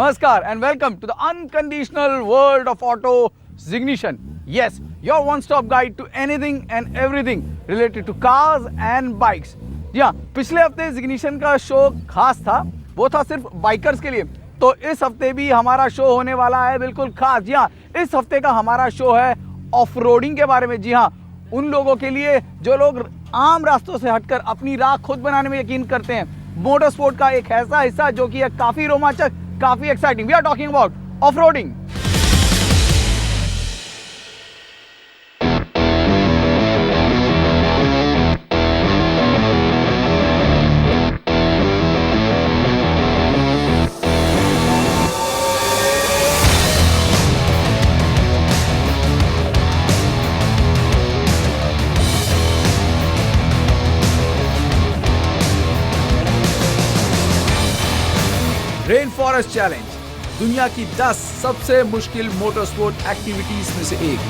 Namaskar and welcome to the unconditional world of auto Zignition. Yes, your one-stop guide to anything and everything related to cars and bikes. जी हाँ, पिछले हफ्ते Zignition का show खास था, वो था सिर्फ बाइकर्स के लिए। तो इस हफ्ते भी हमारा शो होने वाला है बिल्कुल खास। जी हाँ, इस हफ्ते का हमारा शो है ऑफ रोडिंग के बारे में। जी हाँ, उन लोगों के लिए जो लोग आम रास्तों से हटकर अपनी राह खुद बनाने में यकीन करते हैं। मोटर स्पोर्ट का एक ऐसा हिस्सा जो कि है काफी रोमांचक, काफी exciting. We are talking about off roading. Rain forest challenge दुनिया की 10 सबसे मुश्किल मोटर स्पोर्ट एक्टिविटीज में से एक।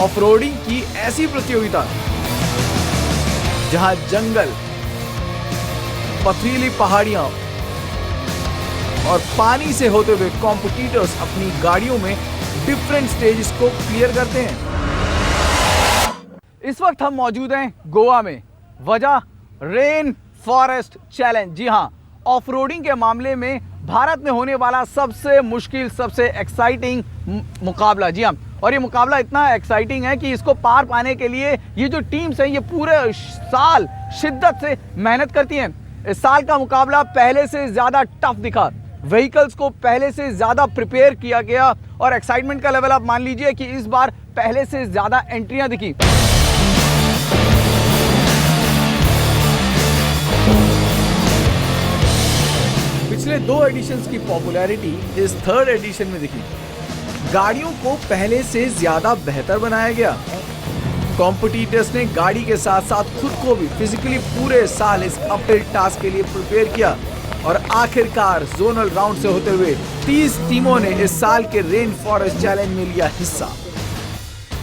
ऑफ रोडिंग की ऐसी प्रतियोगिता जहां जंगल, पथरीली पहाड़ियां और पानी से होते हुए कॉम्पिटिटर्स अपनी गाड़ियों में डिफरेंट स्टेजेस को क्लियर करते हैं। इस वक्त हम मौजूद हैं गोवा में। वजह रेन फॉरेस्ट चैलेंज। जी हां, ऑफ रोडिंग के मामले में भारत में होने वाला सबसे मुश्किल, सबसे एक्साइटिंग मुकाबला। जी हाँ, और ये मुकाबला इतना एक्साइटिंग है कि इसको पार पाने के लिए ये जो टीम्स हैं ये पूरे साल शिद्दत से मेहनत करती हैं। इस साल का मुकाबला पहले से ज़्यादा टफ दिखा, व्हीकल्स को पहले से ज़्यादा प्रिपेयर किया गया और एक्साइटमेंट का लेवल आप मान लीजिए कि इस बार पहले से ज़्यादा एंट्रियाँ दिखी। पिछले 2 एडिशंस की पॉपुलैरिटी इस 3rd एडिशन में दिखी। गाड़ियों को पहले से ज्यादा बेहतर बनाया गया। कॉम्पिटिटर्स ने गाड़ी के साथ साथ खुद को भी फिजिकली पूरे साल इस अपहिल टास्क के लिए प्रिपेयर किया और आखिरकार जोनल राउंड से होते हुए 30 टीमों ने इस साल के रेन फॉरेस्ट चैलेंज में लिया हिस्सा।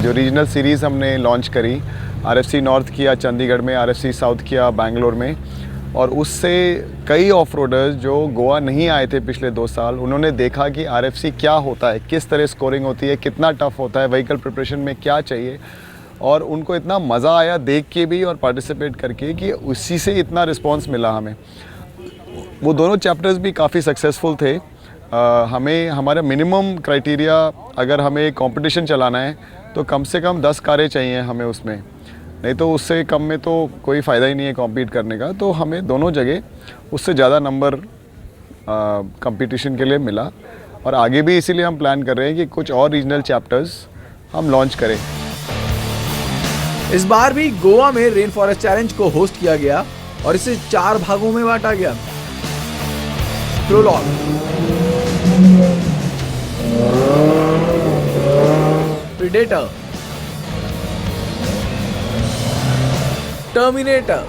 जो रीजनल सीरीज हमने लॉन्च करी, RFC नॉर्थ किया चंडीगढ़ में, RFC साउथ किया बैंगलोर में, और उससे कई ऑफ रोडर्स जो गोवा नहीं आए थे पिछले 2 साल, उन्होंने देखा कि RFC क्या होता है, किस तरह स्कोरिंग होती है, कितना टफ होता है, व्हीकल प्रिपरेशन में क्या चाहिए, और उनको इतना मज़ा आया देख के भी और पार्टिसिपेट करके कि उसी से इतना रिस्पांस मिला हमें। वो दोनों चैप्टर्स भी काफ़ी सक्सेसफुल थे। हमें हमारा मिनिमम क्राइटेरिया, अगर हमें कंपटीशन चलाना है तो कम से कम 10 कारें चाहिए हमें उसमें, नहीं तो उससे कम में तो कोई फ़ायदा ही नहीं है कॉम्पीट करने का। तो हमें दोनों जगह उससे ज़्यादा नंबर कंपटीशन के लिए मिला और आगे भी इसीलिए हम प्लान कर रहे हैं कि कुछ और रीजनल चैप्टर्स हम लॉन्च करें। इस बार भी गोवा में रेन फॉरेस्ट चैलेंज को होस्ट किया गया और इसे 4 भागों में बांटा गया। प्रोलॉग, प्रीडेटर, टर्मिनेटर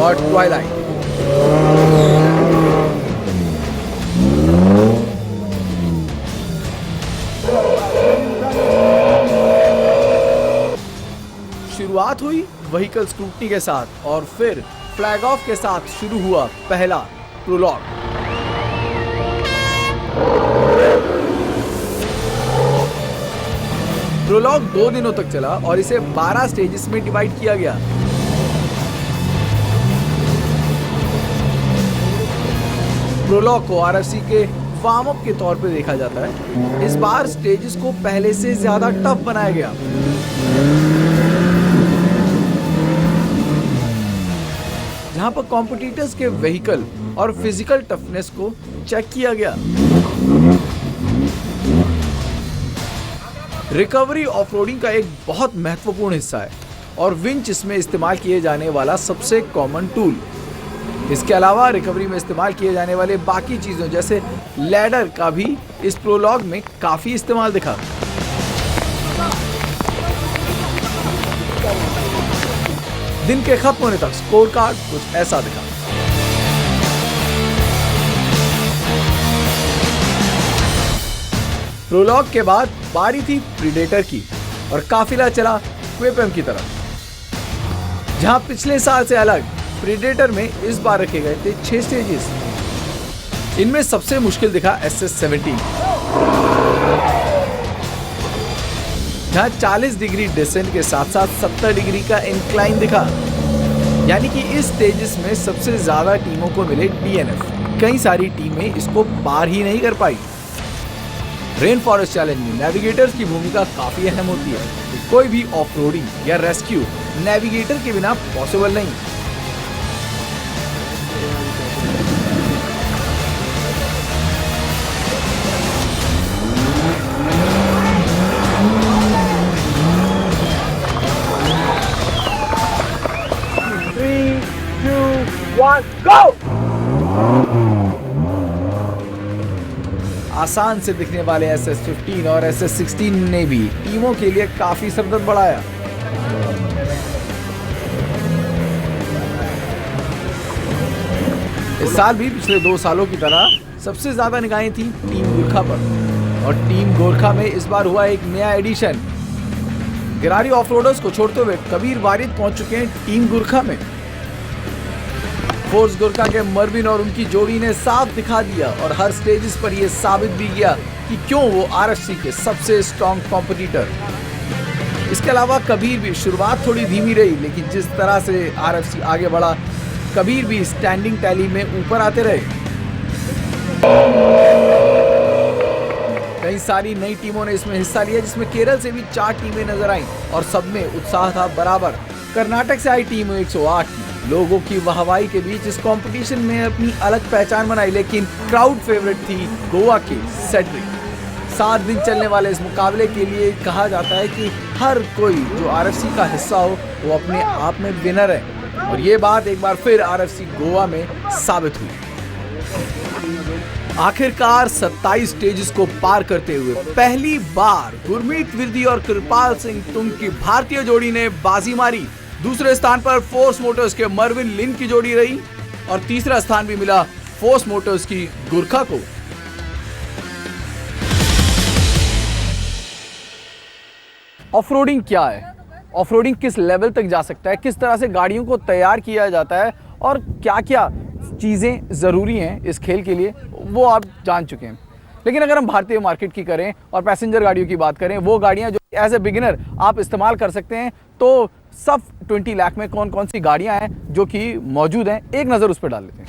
और ट्वाइलाइट। शुरुआत हुई व्हीकल स्क्रूटनी के साथ और फिर फ्लैग ऑफ के साथ शुरू हुआ पहला प्रोलॉग। प्रोलॉग 2 दिनों तक चला और इसे 12 स्टेजेस में डिवाइड किया गया। प्रोलॉग को RFC के वार्म अप के तौर पे देखा जाता है। इस बार स्टेजेस को पहले से ज्यादा टफ बनाया गया। जहां पर कॉम्पिटिटर्स के व्हीकल और फिजिकल टफनेस को चेक किया गया। रिकवरी ऑफ रोडिंग का एक बहुत महत्वपूर्ण हिस्सा है और विंच इसमें इस्तेमाल किए जाने वाला सबसे कॉमन टूल। इसके अलावा रिकवरी में इस्तेमाल किए जाने वाले बाकी चीज़ों जैसे लैडर का भी इस प्रोलॉग में काफ़ी इस्तेमाल दिखा। दिन के खत्म होने तक स्कोर कार्ड कुछ ऐसा दिखा। प्रोलॉग के बाद बारी थी प्रीडेटर की और काफिला चला क्वेपम की तरफ, जहां पिछले साल से अलग प्रेडेटर में इस बार रखे गए थे 6 स्टेजेस। इनमें सबसे मुश्किल दिखा SS17, जहां 40 डिग्री डिसेंट के साथ साथ 70 डिग्री का इंक्लाइन दिखा। यानी कि इस स्टेजेस में सबसे ज्यादा टीमों को मिले DNF। कई सारी टीमें इसको पार ही नहीं कर पाई। रेन फॉरेस्ट चैलेंज में नेविगेटर्स की भूमिका काफी अहम होती है। कोई भी ऑफ रोडिंग या रेस्क्यू नेविगेटर के बिना पॉसिबल नहीं। आसान से दिखने वाले SS15 और SS16 ने भी टीमों के लिए काफी सरदर्द बढ़ाया। इस साल भी पिछले 2 सालों की तरह सबसे ज्यादा निगाहें थी टीम गोरखा पर, और टीम गोरखा में इस बार हुआ एक नया एडिशन। गिरारी ऑफरोडर्स को छोड़ते हुए कबीर वारिद पहुंच चुके हैं टीम गोरखा में। फोर्स गोरखा के मरविन और उनकी जोड़ी ने साफ दिखा दिया और हर स्टेजेस पर यह साबित भी किया कि क्यों वो RFC के सबसे स्ट्रॉन्ग कॉम्पिटिटर। इसके अलावा कबीर भी शुरुआत थोड़ी धीमी रही, लेकिन जिस तरह से RFC आगे बढ़ा, कबीर भी स्टैंडिंग टैली में ऊपर आते रहे। कई सारी नई टीमों ने इसमें हिस्सा लिया, जिसमें केरल से भी 4 टीमें नजर आईं और सब में उत्साह था बराबर। कर्नाटक से आई टीम 108 लोगों की वाहवाही के बीच इस कंपटीशन में अपनी अलग पहचान बनाई, लेकिन क्राउड फेवरेट थी गोवा की सेड्रिक। 7 दिन चलने वाले इस मुकाबले के लिए कहा जाता है कि हर कोई जो RFC का हिस्सा हो वो अपने आप में विनर है, और ये बात एक बार फिर RFC गोवा में साबित हुई। आखिरकार 27 स्टेजेस को पार करते हुए पहली बार गुरमीत विरदी और कृपाल सिंह तुंग की भारतीय जोड़ी ने बाजी मारी। दूसरे स्थान पर फोर्स मोटर्स के मरविन लिन की जोड़ी रही, और तीसरा स्थान भी मिला फोर्स मोटर्स की गोरखा को। ऑफरोडिंग क्या है, ऑफरोडिंग किस लेवल तक जा सकता है, किस तरह से गाड़ियों को तैयार किया जाता है और क्या क्या चीज़ें ज़रूरी हैं इस खेल के लिए, वो आप जान चुके हैं। लेकिन अगर हम भारतीय मार्केट की करें और पैसेंजर गाड़ियों की बात करें, वो गाड़ियां जो एज ए बिगिनर आप इस्तेमाल कर सकते हैं, तो सब 20 लाख में कौन कौन सी गाड़ियां हैं जो कि मौजूद हैं, एक नज़र उस पर डाल लेते हैं।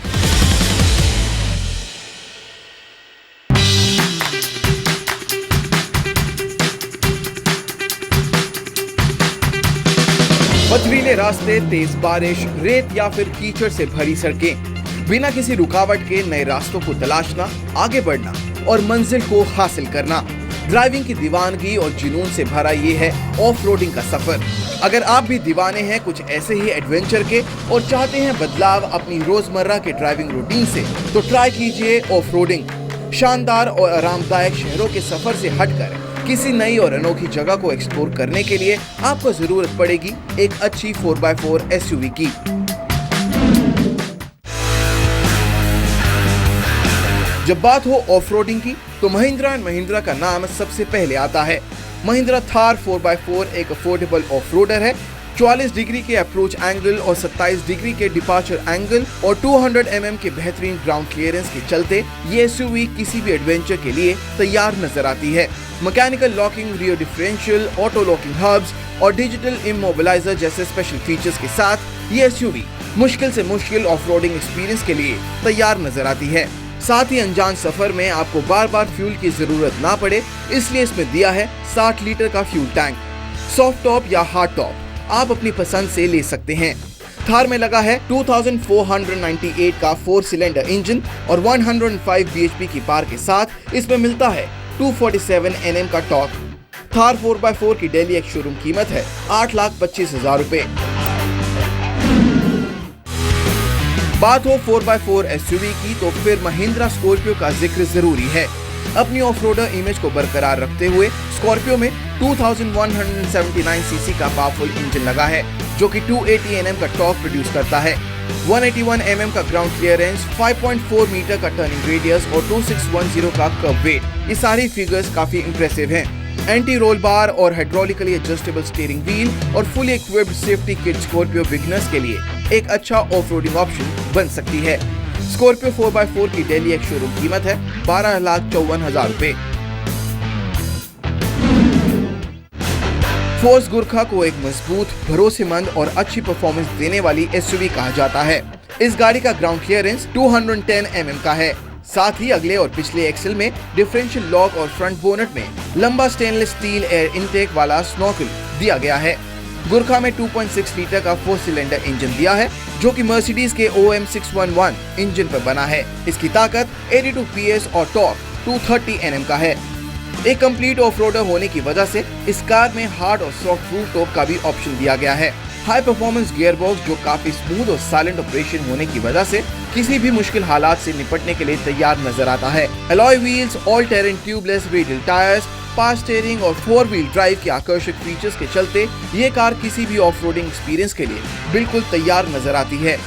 पथरीले रास्ते, तेज बारिश, रेत या फिर कीचड़ से भरी सड़कें, बिना किसी रुकावट के नए रास्तों को तलाशना, आगे बढ़ना और मंजिल को हासिल करना, ड्राइविंग की दीवानगी और जुनून से भरा ये है ऑफ रोडिंग का सफर। अगर आप भी दीवाने हैं कुछ ऐसे ही एडवेंचर के और चाहते हैं बदलाव अपनी रोजमर्रा के ड्राइविंग रूटीन से, तो ट्राई कीजिए ऑफ रोडिंग। शानदार और आरामदायक शहरों के सफर से हटकर किसी नई और अनोखी जगह को एक्सप्लोर करने के लिए आपको जरूरत पड़ेगी एक अच्छी 4x4 SUV की। जब बात हो ऑफ रोडिंग की, तो महिंद्रा एंड महिंद्रा का नाम सबसे पहले आता है। महिंद्रा थार 4x4 एक अफोर्डेबल ऑफ रोडर है। 44 डिग्री के अप्रोच एंगल और 27 डिग्री के डिपार्चर एंगल और 200 mm के बेहतरीन ग्राउंड क्लियरेंस के चलते ये SUV किसी भी एडवेंचर के लिए तैयार नजर आती है। Mechanical locking, rear differential, auto locking hubs और डिजिटल इमोबिलाइजर जैसे स्पेशल फीचर्स के साथ ये SUV मुश्किल से मुश्किल ऑफ रोडिंग एक्सपीरियंस के लिए तैयार नजर आती है। साथ ही अनजान सफर में आपको बार बार फ्यूल की जरूरत ना पड़े, इसलिए इसमें दिया है 60 लीटर का फ्यूल टैंक। सॉफ्ट टॉप या हार्ड टॉप आप अपनी पसंद से ले सकते हैं। थार में लगा है 2498 का 4 सिलेंडर इंजन और 105 bhp की पावर के साथ इसमें मिलता है 247 Nm का टॉर्क। थार 4x4 की दिल्ली एक शोरूम कीमत है 8,25,000 रुपए। बात हो 4x4 SUV की, तो फिर महिंद्रा स्कॉर्पियो का जिक्र जरूरी है। अपनी ऑफ-रोडर इमेज को बरकरार रखते हुए स्कॉर्पियो में 2179 सीसी का पावरफुल इंजन लगा है, जो कि 280 Nm का टॉर्क प्रोड्यूस करता है। 181 mm का ग्राउंड क्लियरेंस, 5.4 मीटर का टर्निंग रेडियस और 2610 का कर्व वेट, ये सारी फिगर्स काफी इंप्रेसिव हैं। एंटी रोल बार और हाइड्रोलिकली एडजस्टेबल स्टीयरिंग व्हील और fully equipped safety kit Scorpio beginners के लिए एक अच्छा ऑफ-रोडिंग ऑप्शन बन सकती है। स्कॉर्पियो 4x4 की दिल्ली एक शोरूम कीमत है 12,54,000 रुपए। फोर्स गुरखा को एक मजबूत, भरोसेमंद और अच्छी परफॉर्मेंस देने वाली एसयूवी कहा जाता है। इस गाड़ी का ग्राउंड क्लियरेंस 210 mm का है। साथ ही अगले और पिछले एक्सेल में डिफरेंशियल लॉक और फ्रंट बोनट में लंबा स्टेनलेस स्टील एयर इनटेक वाला स्नॉकल दिया गया है। गुरखा में 2.6 लीटर का 4 सिलेंडर इंजन दिया है, जो कि मर्सिडीज के OM611 इंजन पर बना है। इसकी ताकत 82 PS और टॉर्क 230 Nm का है। एक कंप्लीट ऑफ-रोडर होने की वजह से इस कार में हार्ड और सॉफ्ट रूफ टॉप का भी ऑप्शन दिया गया है। हाई परफॉर्मेंस गियरबॉक्स जो काफी स्मूथ और साइलेंट ऑपरेशन होने की वजह से किसी भी मुश्किल हालात से निपटने के लिए तैयार नजर आता है। Alloy wheels, all terrain tubeless radial tyres, power steering और 4 व्हील ड्राइव के आकर्षक फीचर्स के चलते ये कार किसी भी ऑफ-रोडिंग एक्सपीरियंस के लिए बिल्कुल तैयार नजर आती है।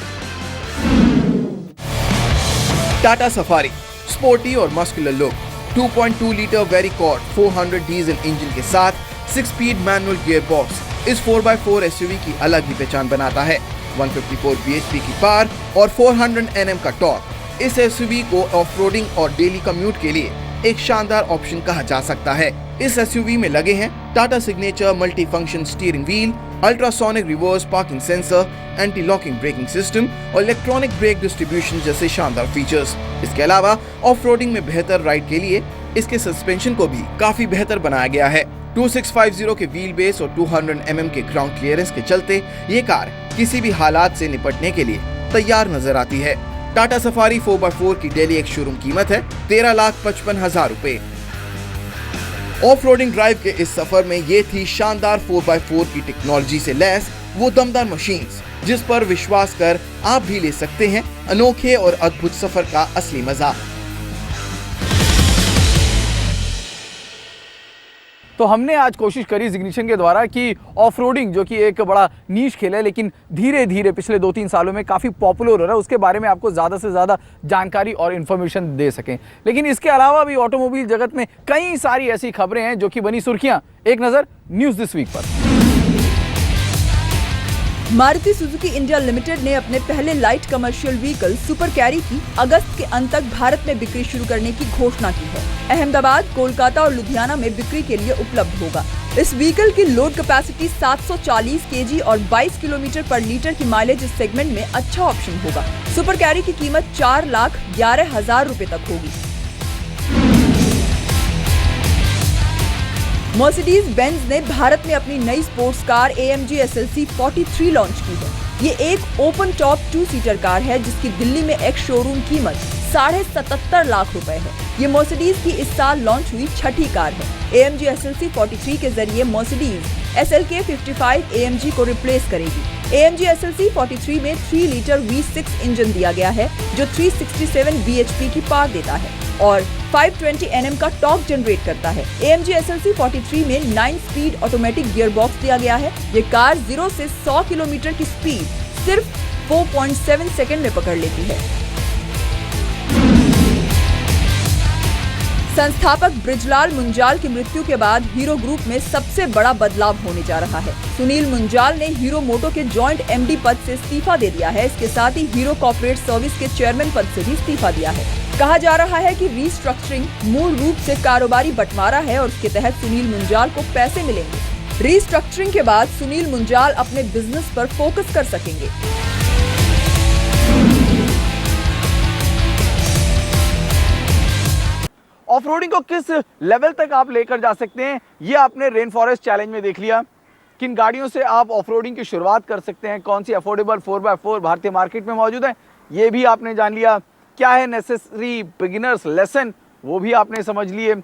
टाटा सफारी स्पोर्टी और muscular look, 2.2 litre Varicor 400 diesel engine के साथ 6 स्पीड मैनुअल गियर बॉक्स इस 4x4 एसयूवी की अलग ही पहचान बनाता है। 154 bhp की पावर और 400 Nm का टॉर्क इस एसयूवी को ऑफ-रोडिंग और डेली कम्यूट के लिए एक शानदार ऑप्शन कहा जा सकता है। इस एसयूवी में लगे हैं Tata signature multi function steering wheel, ultrasonic reverse parking sensor, anti locking braking system और इलेक्ट्रॉनिक ब्रेक डिस्ट्रीब्यूशन जैसे शानदार फीचर्स। इसके अलावा ऑफ-रोडिंग में बेहतर राइड के लिए इसके सस्पेंशन को भी काफी बेहतर बनाया गया है। 2650 के व्हील बेस और 200 mm के ग्राउंड क्लियरेंस के चलते ये कार किसी भी हालात से निपटने के लिए तैयार नजर आती है। टाटा सफारी 4x4 की दिल्ली एक शोरूम कीमत है 13,55,000 रुपए। ऑफ-रोडिंग ड्राइव के इस सफर में ये थी शानदार 4x4 की टेक्नोलॉजी से लैस वो दमदार मशीन्स, जिस पर विश्वास कर आप भी ले सकते हैं अनोखे और अद्भुत सफर का असली मजा। तो हमने आज कोशिश करी इग्निशन के द्वारा कि ऑफ रोडिंग जो कि एक बड़ा नीश खेल है, लेकिन धीरे धीरे पिछले 2-3 सालों में काफ़ी पॉपुलर हो रहा है, उसके बारे में आपको ज़्यादा से ज़्यादा जानकारी और इन्फॉर्मेशन दे सकें। लेकिन इसके अलावा भी ऑटोमोबाइल जगत में कई सारी ऐसी खबरें हैं जो कि बनी सुर्खियां। एक नज़र न्यूज़ दिस वीक पर। मारुति सुजुकी इंडिया लिमिटेड ने अपने पहले light commercial vehicle super carry की अगस्त के अंत तक भारत में बिक्री शुरू करने की घोषणा की है। अहमदाबाद, कोलकाता और लुधियाना में बिक्री के लिए उपलब्ध होगा। इस व्हीकल की लोड कैपेसिटी 740 kg और 22 किलोमीटर पर लीटर की माइलेज इस सेगमेंट में अच्छा ऑप्शन होगा। सुपर कैरी की कीमत 4,11,000 रुपए तक होगी। मर्सिडीज बेंज ने भारत में अपनी नई sports car AMG SLC 43 launch की है। ये एक ओपन टॉप 2 सीटर कार है जिसकी दिल्ली में एक शोरूम कीमत 77.5 लाख रुपए है। ये मर्सिडीज की इस साल लॉन्च हुई छठी कार है। AMG SLC 43 के जरिए मर्सिडीज SLK 55 AMG को रिप्लेस करेगी। AMG SLC 43 में 3 लीटर V6 इंजन दिया गया है जो 367 bhp की पावर देता है और 520 Nm का टॉर्क जनरेट करता है। AMG SLC 43 में 9 स्पीड ऑटोमेटिक गियर बॉक्स दिया गया है। ये कार 0 से 100 किलोमीटर की स्पीड सिर्फ 4.7 सेकंड में पकड़ लेती है। संस्थापक बृजलाल मुंजाल की मृत्यु के बाद हीरो ग्रुप में सबसे बड़ा बदलाव होने जा रहा है। सुनील मुंजाल ने हीरो मोटो के जॉइंट MD पद से इस्तीफा दे दिया है। इसके साथ ही हीरो कॉर्पोरेट सर्विस के चेयरमैन पद से भी इस्तीफा दिया है। कहा जा रहा है कि रीस्ट्रक्चरिंग मूल रूप से कारोबारी बंटवारा है और उसके तहत सुनील मुंजाल को पैसे मिलेंगे। रीस्ट्रक्चरिंग के बाद सुनील मुंजाल अपने बिजनेस पर फोकस कर सकेंगे। ऑफ रोडिंग को किस लेवल तक आप लेकर जा सकते हैं, ये आपने रेन फॉरेस्ट चैलेंज में देख लिया। किन गाड़ियों से आप ऑफ रोडिंग की शुरुआत कर सकते हैं, कौन सी अफोर्डेबल 4x4 भारतीय मार्केट में मौजूद है, ये भी आपने जान लिया। क्या है नेसेसरी बिगिनर्स लेसन, वो भी आपने समझ लिए।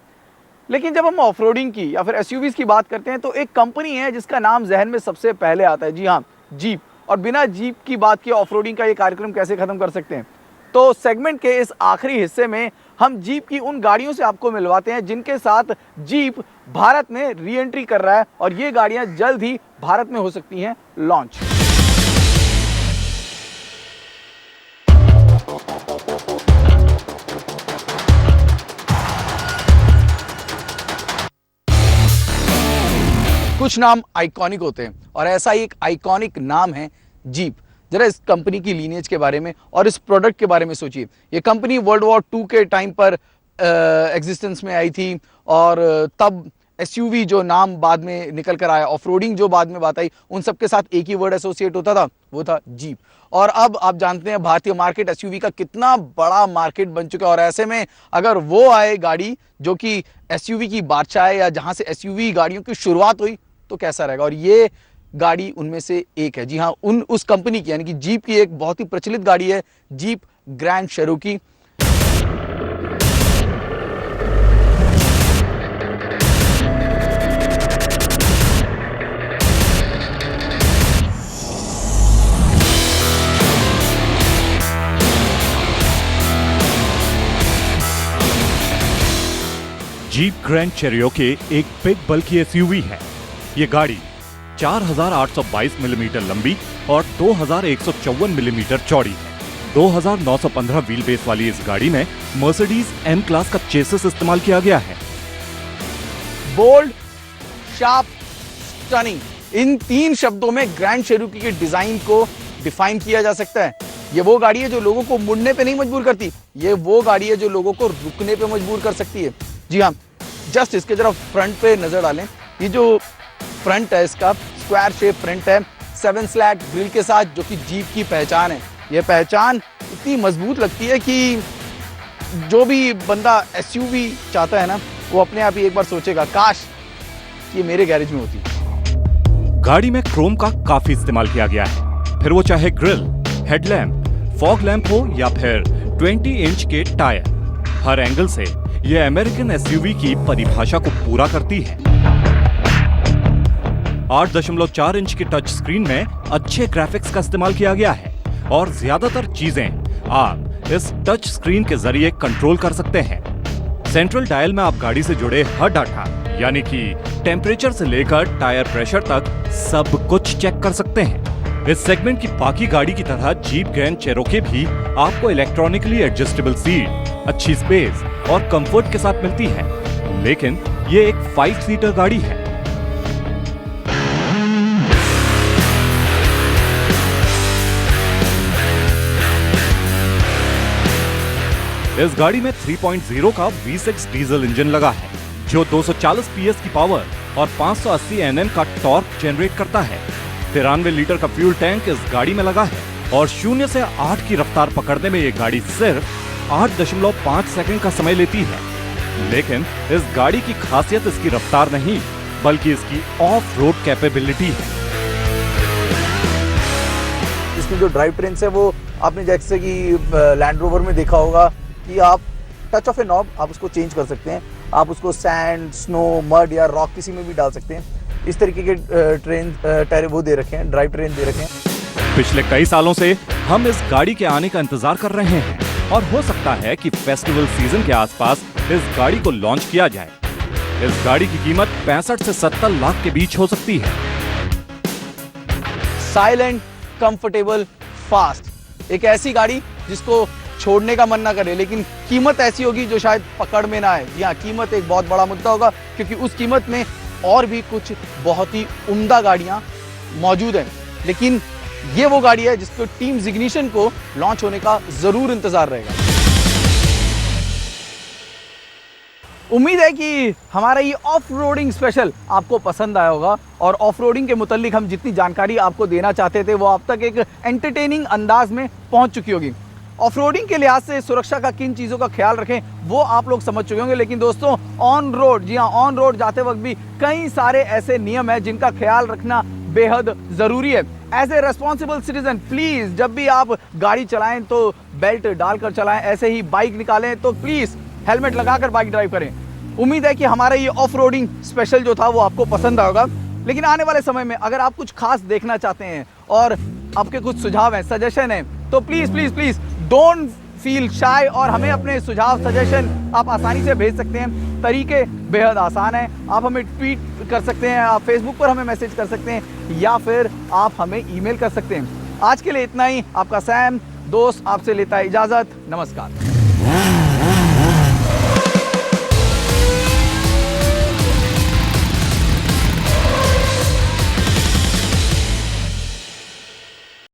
लेकिन जब हम ऑफ रोडिंग की या फिर एसयूवीज की बात करते हैं तो एक कंपनी है जिसका नाम जहन में सबसे पहले आता है। जी हाँ, जीप। और बिना जीप की बात किए ऑफ रोडिंग का ये कार्यक्रम कैसे खत्म कर सकते हैं। तो सेगमेंट के इस आखिरी हिस्से में हम जीप की उन गाड़ियों से आपको मिलवाते हैं जिनके साथ जीप भारत में री एंट्री कर रहा है और ये गाड़ियां जल्द ही भारत में हो सकती हैं लॉन्च। कुछ नाम आइकॉनिक होते हैं और ऐसा ही एक आइकॉनिक नाम है जीप। जरा इस कंपनी की लीनेज के बारे में और इस प्रोडक्ट के बारे में सोचिए। ये कंपनी वर्ल्ड वॉर 2 के टाइम पर एग्जिस्टेंस में आई थी और तब एसयूवी जो नाम बाद में निकल कर आया, ऑफरोडिंग जो बाद में बात आई, उन सब के साथ एक ही वर्ड एसोसिएट होता था, वो था जीप। और अब आप जानते हैं भारतीय मार्केट एसयूवी का कितना बड़ा मार्केट बन चुका है और ऐसे में अगर वो आए गाड़ी जो कि एसयूवी की बादशाह है या जहां से एसयूवी गाड़ियों की शुरुआत हुई तो कैसा रहेगा। और ये गाड़ी उनमें से एक है। जी हाँ, उस कंपनी की यानी कि जीप की एक बहुत ही प्रचलित गाड़ी है Jeep Grand Cherokee. Jeep Grand Cherokee एक बिग बल्कि एसयूवी है। ये गाड़ी 4822 मिलीमीटर लंबी और 2154 मिलीमीटर चौड़ी है। 2915 व्हील बेस वाली इस गाड़ी में मर्सिडीज एम क्लास का चेसिस इस्तेमाल किया गया है। बोल्ड, शार्प, स्टनिंग, इन 3 शब्दों में ग्रैंड शेरोकी के डिजाइन को डिफाइन किया जा सकता है। ये वो गाड़ी है जो लोगों को मुड़ने पे नहीं मजबूर करती, ये वो गाड़ी है जो लोगों को रुकने पे मजबूर कर सकती है। जी हाँ, जस्ट इसके जरा फ्रंट पे नजर डालें। ये जो फ्रंट है इसका स्क्वायर शेप फ्रंट है 7 स्लैट ग्रिल के साथ, जो कि जीप की पहचान है। ये पहचान इतनी मजबूत लगती है कि जो भी बंदा एसयूवी चाहता है ना, वो अपने आप ही एक बार सोचेगा काश ये मेरे गैरेज में होती। गाड़ी में क्रोम का काफी इस्तेमाल किया गया है, फिर वो चाहे ग्रिल, हेडलैम्प, फॉग लैंप हो या फिर 20 इंच के टायर। हर एंगल से ये अमेरिकन एसयूवी की परिभाषा को पूरा करती है। 8.4 इंच की टच स्क्रीन में अच्छे ग्राफिक्स का इस्तेमाल किया गया है और ज्यादातर चीजें आप इस टच स्क्रीन के जरिए कंट्रोल कर सकते हैं। सेंट्रल डायल में आप गाड़ी से जुड़े हर डाटा यानी कि टेम्परेचर से लेकर टायर प्रेशर तक सब कुछ चेक कर सकते हैं। इस सेगमेंट की बाकी गाड़ी की तरह जीप ग्रैंड चेरोकी भी आपको इलेक्ट्रॉनिकली एडजस्टेबल सीट, अच्छी स्पेस और कंफर्ट के साथ मिलती है, लेकिन ये एक 5 सीटर गाड़ी है। इस गाड़ी में 3.0 का V6 डीजल इंजन लगा है जो 240 PS की पावर और 580 Nm का टॉर्क जनरेट करता है। 93 लीटर का फ्यूल टैंक इस गाड़ी में लगा है और 0 से 8 की रफ्तार पकड़ने में ये गाड़ी सिर्फ 8.5 सेकंड का समय लेती है। लेकिन इस गाड़ी की खासियत इसकी रफ्तार नहीं बल्कि इसकी ऑफ रोड कैपेबिलिटी है। इसकी जो ड्राइव ट्रेन है वो आपने जैसे कि लैंड रोवर में देखा होगा कि आप टच ऑफ ए नॉब आप उसको चेंज कर सकते हैं। आप उसको सैंड, स्नो, मड या रॉक किसी में भी डाल सकते हैं। इस तरीके के टायर वो दे रखे हैं, ड्राइव ट्रेन दे रखे हैं। पिछले कई सालों से हम इस गाड़ी के आने का इंतजार कर रहे हैं और हो सकता है कि फेस्टिवल सीजन के आसपास इस गाड़ी को लॉन्च किया जाए। इस गाड़ी की कीमत 65 से 70 लाख के बीच हो सकती है। साइलेंट, कंफर्टेबल, फास्ट, एक ऐसी गाड़ी जिसको छोड़ने का मन ना करे, लेकिन कीमत ऐसी होगी जो शायद पकड़ में ना आए। जी हाँ, कीमत एक बहुत बड़ा मुद्दा होगा क्योंकि उस कीमत में और भी कुछ बहुत ही उम्दा गाड़ियां मौजूद हैं, लेकिन ये वो गाड़ी है जिसको टीम जिग्निशन को लॉन्च होने का जरूर इंतजार रहेगा। उम्मीद है कि हमारा ये ऑफ रोडिंग स्पेशल आपको पसंद आया होगा और ऑफ रोडिंग के मुतालिक हम जितनी जानकारी आपको देना चाहते थे वो आप तक एक एंटरटेनिंग अंदाज में पहुंच चुकी होगी। ऑफ रोडिंग के लिहाज से सुरक्षा का किन चीज़ों का ख्याल रखें वो आप लोग समझ चुके होंगे, लेकिन दोस्तों ऑन रोड, जी हाँ, ऑन रोड जाते वक्त भी कई सारे ऐसे नियम हैं जिनका ख्याल रखना बेहद ज़रूरी है। As a responsible citizen please जब भी आप गाड़ी चलाएं तो बेल्ट डालकर चलाएं, ऐसे ही बाइक निकालें तो प्लीज़ हेलमेट लगाकर बाइक ड्राइव करें। उम्मीद है कि हमारा ये ऑफ रोडिंग स्पेशल जो था वो आपको पसंद आएगा, लेकिन आने वाले समय में अगर आप कुछ खास देखना चाहते हैं और आपके कुछ सुझाव हैं, सजेशन है, तो please please please don't feel shy और हमें अपने सुझाव, सजेशन आप आसानी से भेज सकते हैं। तरीके बेहद आसान हैं। आप हमें ट्वीट कर सकते हैं, आप फेसबुक पर हमें मैसेज कर सकते हैं या फिर आप हमें ईमेल कर सकते हैं। आज के लिए इतना ही। आपका सैम दोस्त आपसे लेता है इजाज़त। नमस्कार।